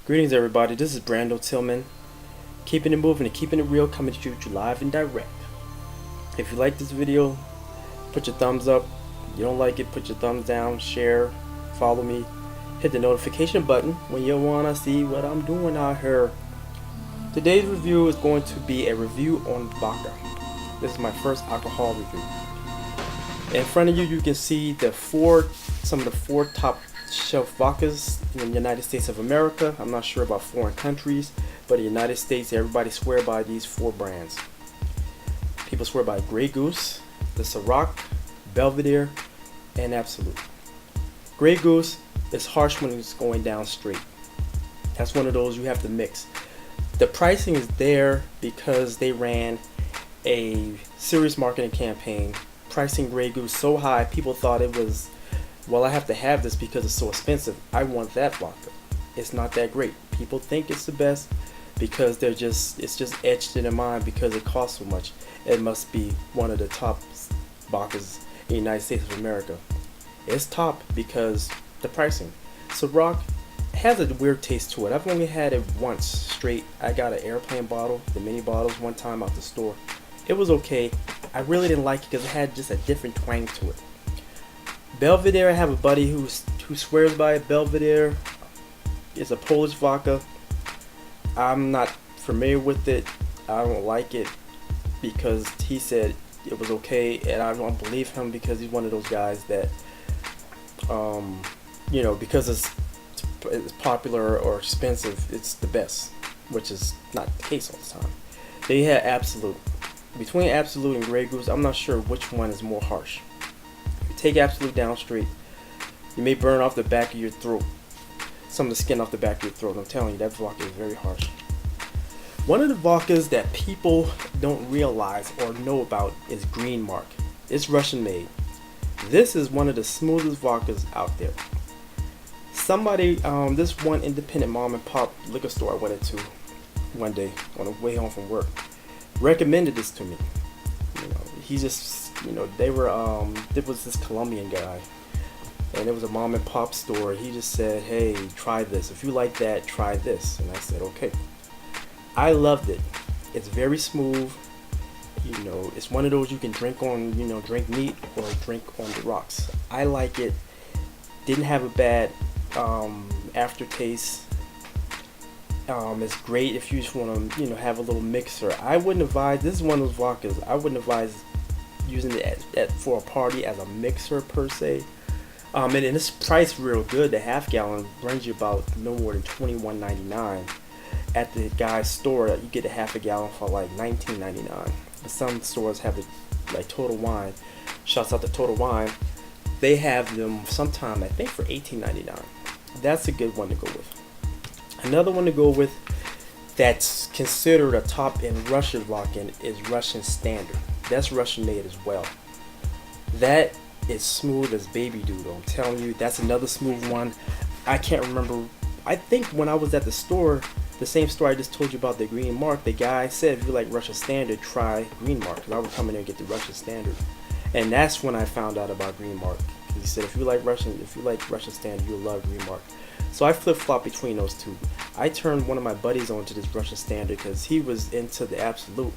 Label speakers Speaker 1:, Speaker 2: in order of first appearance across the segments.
Speaker 1: Greetings, everybody. This is Brando Tillman, keeping it moving and keeping it real, coming to you live and direct. If you like this video, put your thumbs up. You don't like it, put your thumbs down, share, follow me, hit the notification button when you want to see what I'm doing out here. Today's review is going to be a review on vodka. This is my first alcohol review. In front of you, you can see some of the four top shelf vodkas in the United States of America. I'm not sure about foreign countries, but in the United States, everybody swear by these four brands. People swear by Grey Goose, the Ciroc, Belvedere, and Absolute. Grey Goose is harsh when it's going down straight. That's one of those you have to mix. The pricing is there because they ran a serious marketing campaign pricing Grey Goose so high people thought it was, well, I have to have this because it's so expensive. I want that vodka. It's not that great. People think it's the best because it's just etched in their mind because it costs so much. It must be one of the top vodkas in the United States of America. It's top because the pricing. Ciroc has a weird taste to it. I've only had it once straight. I got an airplane bottle, the mini bottles, one time out the store. It was okay. I really didn't like it because it had just a different twang to it. Belvedere, I have a buddy who swears by it. Belvedere is a Polish vodka. I'm not familiar with it. I don't like it because he said it was okay, and I don't believe him because he's one of those guys that, because it's popular or expensive, it's the best, which is not the case all the time. They had Absolute. Between Absolute and Grey Goose, I'm not sure which one is more harsh. If you take Absolute down straight, you may burn off the back of your throat, some of the skin off the back of your throat. I'm telling you, that vodka is very harsh. One of the vodkas that people don't realize or know about is Green Mark. It's Russian made. This is one of the smoothest vodkas out there. This one independent mom and pop liquor store I went into one day on the way home from work recommended this to me. There was this Colombian guy, and it was a mom and pop store. He just said, hey, try this. If you like that, try this. And I said, okay. I loved it. It's very smooth. It's one of those you can drink on, drink neat or drink on the rocks. I like it. Didn't have a bad aftertaste. It's great if you just want to, have a little mixer. I wouldn't advise. This is one of those vodkas. I wouldn't advise using it for a party as a mixer per se. And it's priced real good. The half gallon brings you about no more than $21.99. At the guy's store, you get a half a gallon for like $19.99. But some stores have it like Total Wine. Shouts out to Total Wine. They have them sometime, I think, for $18.99. That's a good one to go with. Another one to go with that's considered a top in Russian vodka is Russian Standard. That's Russian made as well. That is smooth as baby doodle. I'm telling you, that's another smooth one. I can't remember. I think when I was at the store, the same store I just told you about, the Green Mark, the guy said if you like Russian Standard, try Green Mark. Because I would come in there and get the Russian Standard. And that's when I found out about Green Mark. He said if you like Russian Standard, you'll love Green Mark. So I flip-flop between those two. I turned one of my buddies onto this Russian Standard because he was into the Absolute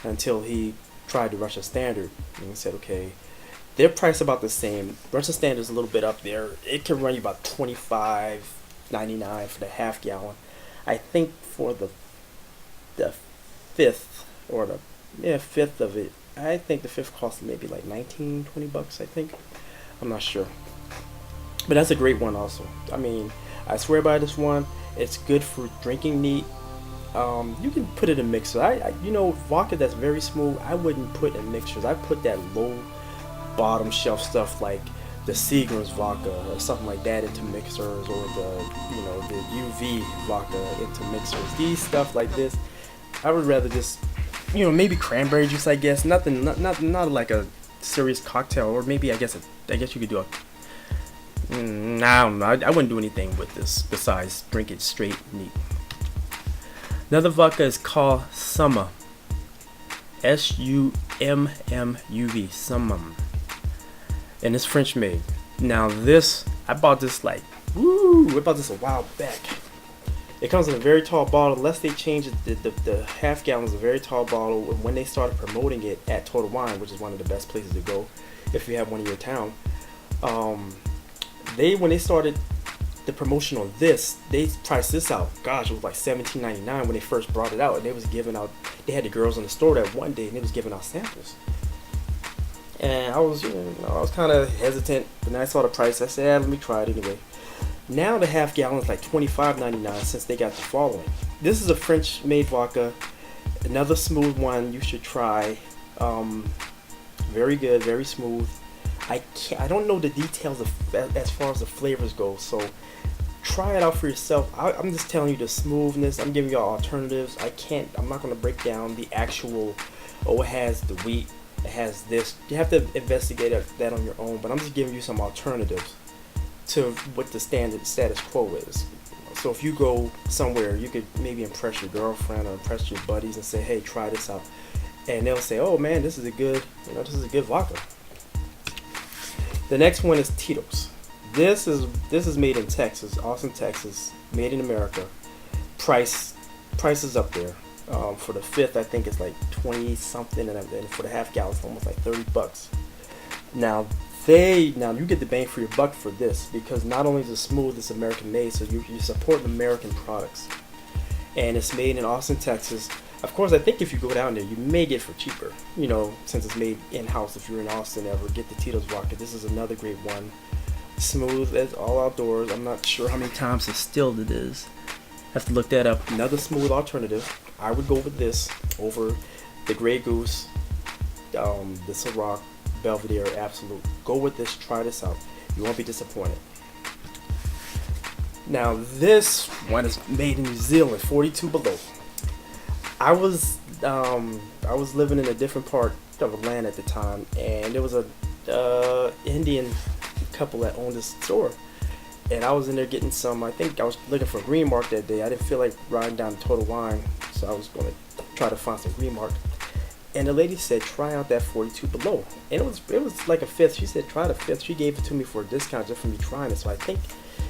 Speaker 1: until he tried the Russian Standard. And he said, okay, they're priced about the same. Russian Standard is a little bit up there. It can run you about $25.99 for the half gallon. I think for the fifth of it, I think the fifth cost maybe like $19, $20, I think. I'm not sure. But that's a great one also. I mean, I swear by this one. It's good for drinking neat. You can put it in mixers. Vodka that's very smooth, I wouldn't put in mixers. I put that low bottom shelf stuff like the Seagram's vodka or something like that into mixers, or the UV vodka into mixers. These stuff like this, I would rather just, maybe cranberry juice, I guess. Not like a serious cocktail, or maybe I guess you could do a. I don't know. I wouldn't do anything with this besides drink it straight neat. Another vodka is called Summa. SUMMUV. Summum. And it's French made. Now this, I bought this a while back. It comes in a very tall bottle. Unless they change it, the half gallon is a very tall bottle. And when they started promoting it at Total Wine, which is one of the best places to go if you have one in your town, when they started the promotion on this, they priced this out. Gosh, it was like $17.99 when they first brought it out, and they was giving out. They had the girls in the store that one day, and they was giving out samples. And I was kind of hesitant, but then I saw the price. I said, let me try it anyway. Now the half gallon is like $25.99 since they got the following. This is a French made vodka, another smooth one you should try. Very good, very smooth. I don't know the details as far as the flavors go, so try it out for yourself. I'm just telling you the smoothness. I'm giving you alternatives. I'm not going to break down the actual, it has the wheat, it has this. You have to investigate that on your own, but I'm just giving you some alternatives to what the standard status quo is. So if you go somewhere, you could maybe impress your girlfriend or impress your buddies and say, hey, try this out. And they'll say, oh man, this is a good vodka. The next one is Titos. This is made in Texas, Austin, Texas, made in America. Price is up there. For the fifth, I think it's like 20 something, and for the half gallon, it's almost like $30. Now you get the bang for your buck for this, because not only is it smooth, it's American made, so you support American products, and it's made in Austin, Texas. Of course, I think if you go down there, you may get it for cheaper, since it's made in-house. If you're in Austin ever, get the Titos vodka. This is another great one. Smooth as all outdoors. I'm not sure how many times distilled it is. Have to look that up. Another smooth alternative. I would go with this over the Grey Goose, the Ciroc, Belvedere, Absolute. Go with this. Try this out. You won't be disappointed. Now this one is made in New Zealand, 42 below. I was living in a different part of the land at the time, and there was a Indian couple that owned this store, and I was in there getting some. I think I was looking for Green Mark that day. I didn't feel like riding down to Total Wine, so I was going to try to find some Green Mark. And the lady said, try out that 42 below, and it was like a fifth. She said, try the fifth. She gave it to me for a discount just for me trying it. So I think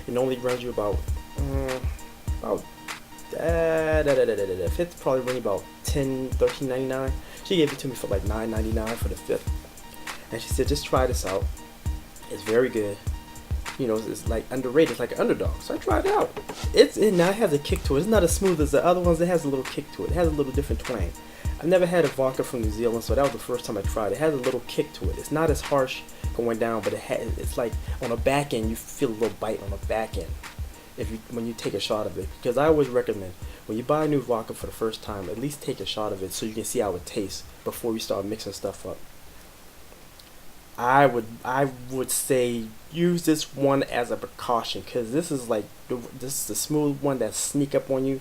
Speaker 1: it only runs you about fifth probably running about $13.99. She gave it to me for like $9.99 for the fifth, and she said, just try this out. It's very good. It's like underrated. It's like an underdog. So I tried it out. Now it has a kick to it. It's not as smooth as the other ones. It has a little kick to it. It has a little different twang. I've never had a vodka from New Zealand, so that was the first time I tried it. It has a little kick to it. It's not as harsh going down, but it's like on the back end, you feel a little bite on the back end when you take a shot of it. Because I always recommend, when you buy a new vodka for the first time, at least take a shot of it so you can see how it tastes before you start mixing stuff up. I would say use this one as a precaution, because this is the smooth one that sneak up on you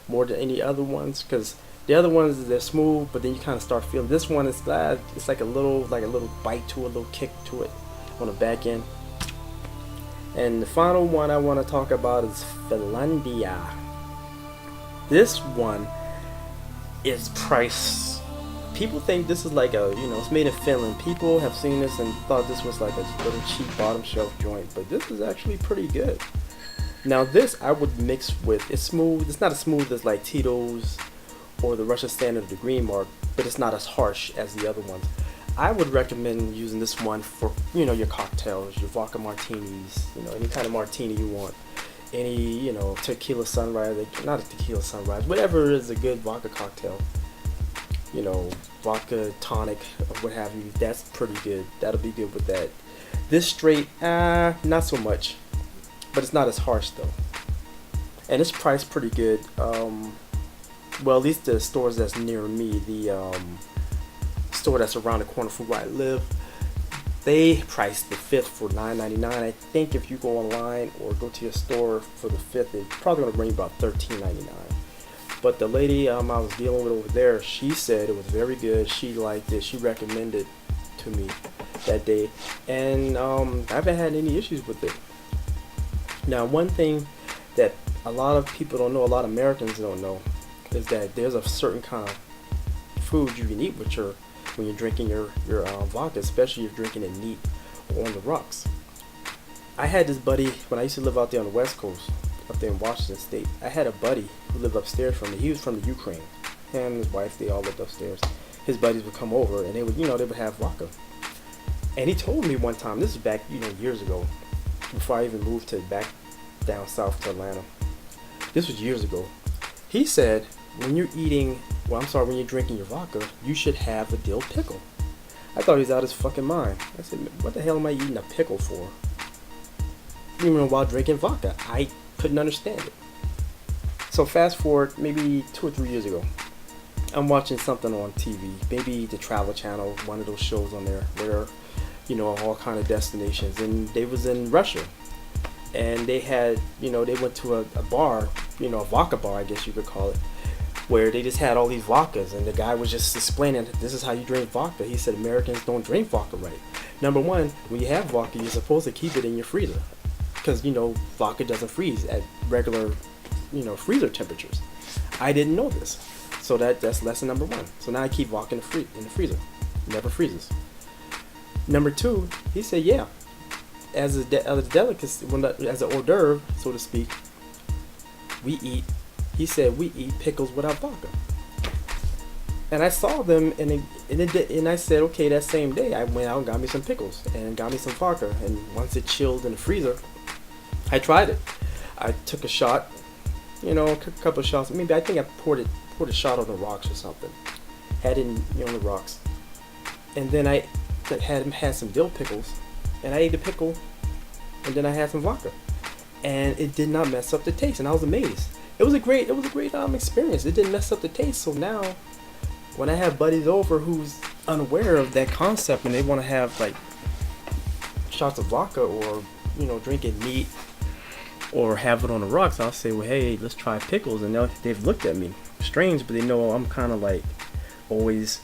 Speaker 1: more than any other ones. Because the other ones, they're smooth, but then you kind of start feeling. This one is it's like a little bite to it, a little kick to it on the back end. And the final one I want to talk about is Finlandia. This one is priced. People think this is like it's made in Finland. People have seen this and thought this was like a little cheap bottom shelf joint, but this is actually pretty good. Now this I would mix with, it's smooth. It's not as smooth as like Titos or the Russian Standard or the Green Mark, but it's not as harsh as the other ones. I would recommend using this one for your cocktails, your vodka martinis, any kind of martini you want. Any tequila sunrise, not a tequila sunrise, whatever is a good vodka cocktail. Vodka tonic or what have you. That's pretty good. That'll be good with that. This straight, not so much, but it's not as harsh though. And it's priced pretty good. Well, at least the stores that's near me, the store that's around the corner from where I live, they priced the fifth for $9.99. I think if you go online or go to your store for the fifth, it's probably gonna bring you about $13.99. But the lady I was dealing with over there, she said it was very good. She liked it. She recommended to me that day, and I haven't had any issues with it. Now, one thing that a lot of people don't know, a lot of Americans don't know, is that there's a certain kind of food you can eat with when you're drinking your vodka, especially if you're drinking it neat or on the rocks. I had this buddy when I used to live out there on the West Coast, up there in Washington State. I had a buddy who lived upstairs from me. He was from the Ukraine. Him and his wife, they all lived upstairs. His buddies would come over and they would, they would have vodka. And he told me one time, this is back, years ago, before I even moved to back down south to Atlanta. This was years ago. He said, when you're drinking your vodka, you should have a dill pickle. I thought he was out of his fucking mind. I said, what the hell am I eating a pickle for? Even while drinking vodka. I couldn't understand it. So fast forward maybe 2 or 3 years ago. I'm watching something on TV, maybe the Travel Channel, one of those shows on there where, all kind of destinations. And they was in Russia. And they had, they went to a bar, a vodka bar, I guess you could call it, where they just had all these vodkas. And the guy was just explaining, this is how you drink vodka. He said Americans don't drink vodka right. Number one, when you have vodka, you're supposed to keep it in your freezer. Because, vodka doesn't freeze at regular, freezer temperatures. I didn't know this. So that's lesson number one. So now I keep vodka in the freezer. Never freezes. Number two, he said, yeah, as a delicacy, as an hors d'oeuvre, so to speak, we eat pickles without vodka. And I saw them, and I said, okay, that same day, I went out and got me some pickles and got me some vodka. And once it chilled in the freezer, I tried it. I took a shot, a couple of shots. Maybe I think I poured a shot on the rocks or something. Had it on the rocks. And then I had some dill pickles, and I ate the pickle, and then I had some vodka, and it did not mess up the taste, and I was amazed. It was a great experience. It didn't mess up the taste. So now, when I have buddies over who's unaware of that concept and they want to have like shots of vodka or drinking neat or have it on the rocks, I'll say, well, hey, let's try pickles, and they've looked at me strange, but they know I'm kind of like always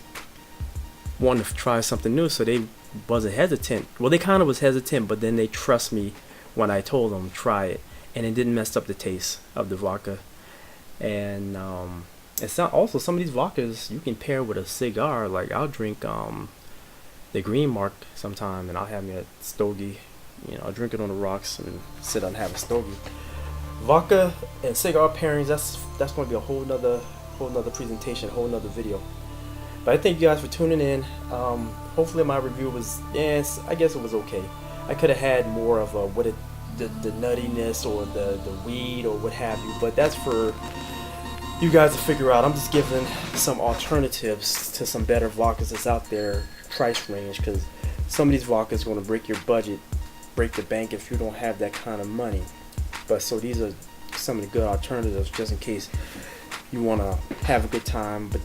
Speaker 1: wanting to try something new, so they wasn't hesitant. Well, they kind of was hesitant, but then they trust me when I told them try it, and it didn't mess up the taste of the vodka. And it's not also some of these vodkas you can pair with a cigar. Like I'll drink the Green Mark sometime, and I'll have me a stogie. I'll drink it on the rocks and sit and have a stogie. Vodka and cigar pairings, that's going to be a whole nother presentation, whole nother video. But I thank you guys for tuning in. Hopefully my review was, I guess it was okay. I could have had more of the nuttiness or the weed or what have you, but that's for you guys to figure out. I'm just giving some alternatives to some better vodkas that's out there, price range, because some of these vodkas are going to break your budget, break the bank if you don't have that kind of money. But so these are some of the good alternatives just in case you want to have a good time, but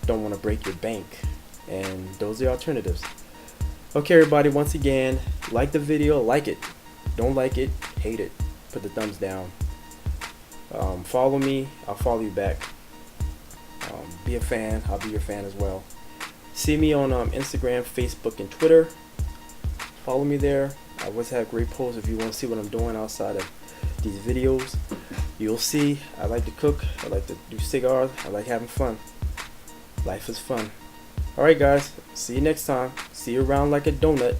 Speaker 1: don't want to break your bank. And those are the alternatives. Okay, everybody, once again, like the video, like it. Don't like it, hate it, put the thumbs down. Follow me, I'll follow you back. Be a fan, I'll be your fan as well. See me on Instagram, Facebook, and Twitter. Follow me there. I always have great posts. If you want to see what I'm doing outside of these videos, you'll see. I like to cook, I like to do cigars, I like having fun. Life is fun. Alright guys, see you next time. See you around like a donut.